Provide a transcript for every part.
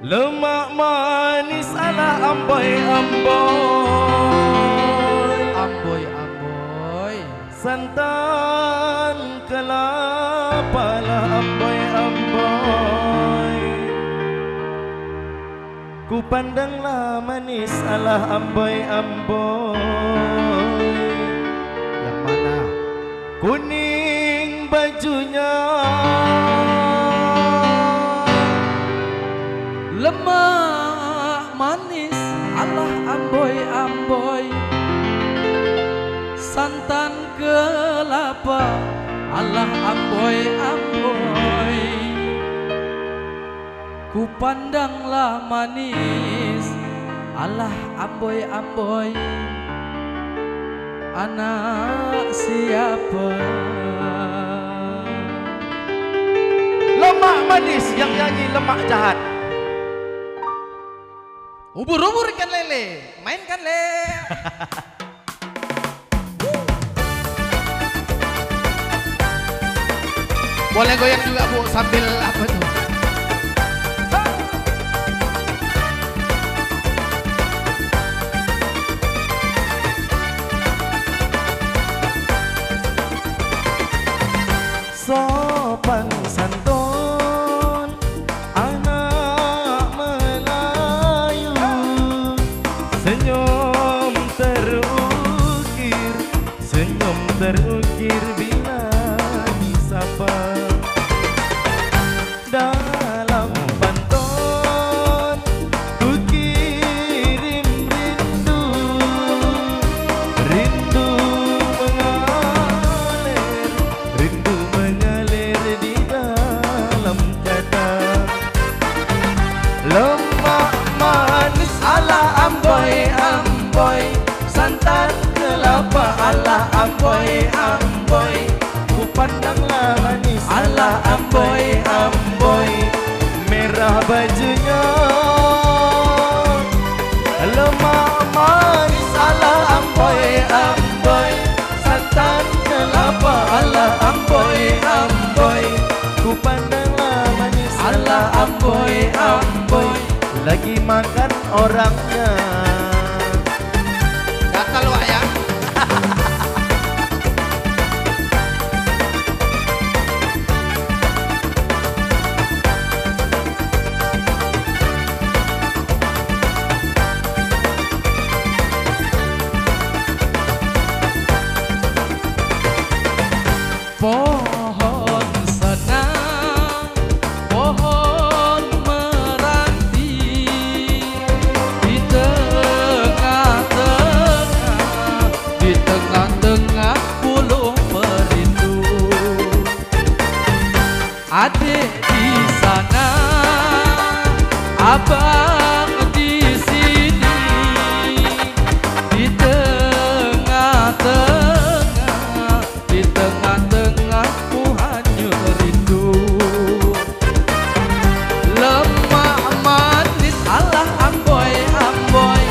Lemak manis ala amboi-amboi, amboi-amboi. santan kelapa lah amboi-amboi. Ku pandanglah manis ala amboi-amboi. Yang mana? Kuning bajunya, lemak manis alah amboi-amboi, santan kelapa alah amboi-amboi. Ku pandanglah manis alah amboi-amboi. Anak siapa? lemak manis yang nyanyi lemak jahat. Ubur-ubur ikan lele, mainkan le. Boleh goyang juga bu sambil apa tuh? Sopan santun anak Melayu, senyum terukir bila disapa. Dalam pantun ku kirim rindu, rindu mengalir di dalam kata. Lemak manis ala amboi-amboi, santan kelapa ala amboi-amboi. Ku pandanglah manis ala amboi-amboi, merah bajunya. Lemak manis ala amboi-amboi, santan kelapa ala amboi-amboi. Ku pandanglah manis ala amboi-amboi, lagi makan orangnya. Gatal wak ya. Pohon senang, pohon meranti, di tengah-tengah bulu merindu. Adik di sana, abang di sini, di tengah-tengah ku hanya rindu. Lemak manis alah amboi-amboi,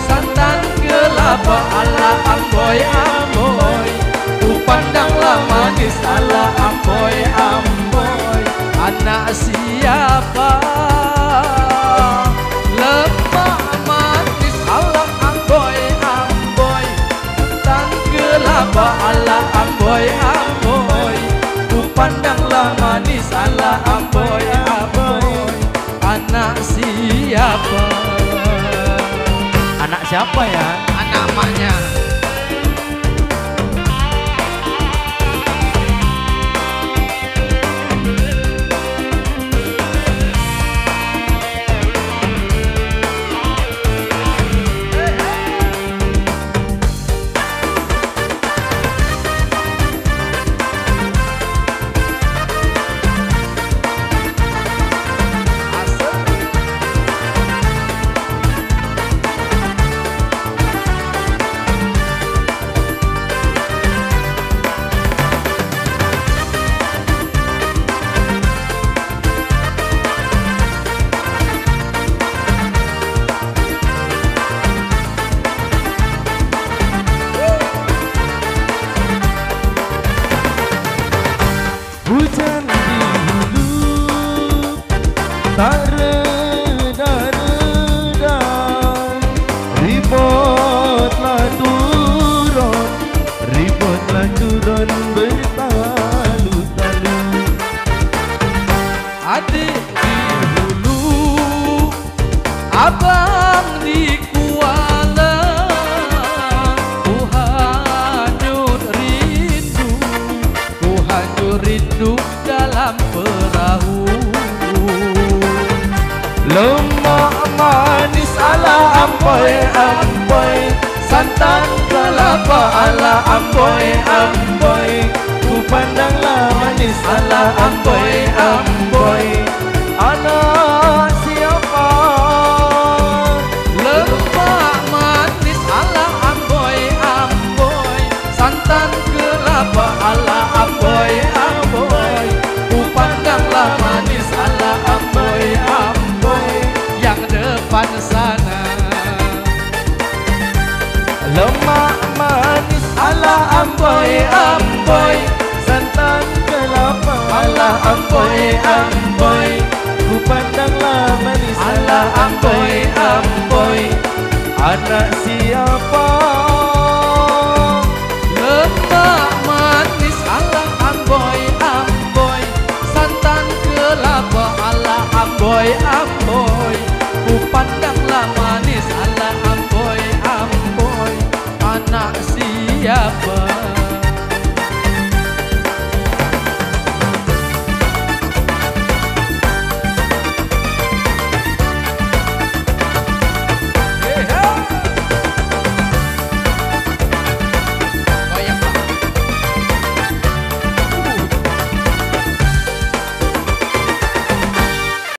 santan kelapa alah amboi-amboi. Ku pandanglah manis alah amboi-amboi. Anak siapa? Lemak manis alah amboi-amboi, santan kelapa alah amboi-amboi. Ku pandanglah manis alah amboi-amboi. Anak siapa? Anak siapa ya? Anak maknya. Hujan di hulu tak Dulu abang di Kuala, ku hanyut rindu dalam perahu. Lemak manis ala amboi amboi, santan kelapa ala amboi amboi, ku pandanglah manis ala amboi amboi. Anak siapa? Lemak manis ala amboi amboi, santan kelapa ala amboi amboi, ku pandanglah manis ala amboi amboi yang depan sana. Lemak manis ala amboi amboi, santan kelapa ala amboi amboi, ku pandanglah manis ala amboi amboi. Anak siapa? Lemak manis ala amboi amboi, santan kelapa ala amboi amboi, ku pandanglah manis ala amboi amboi. Anak siapa?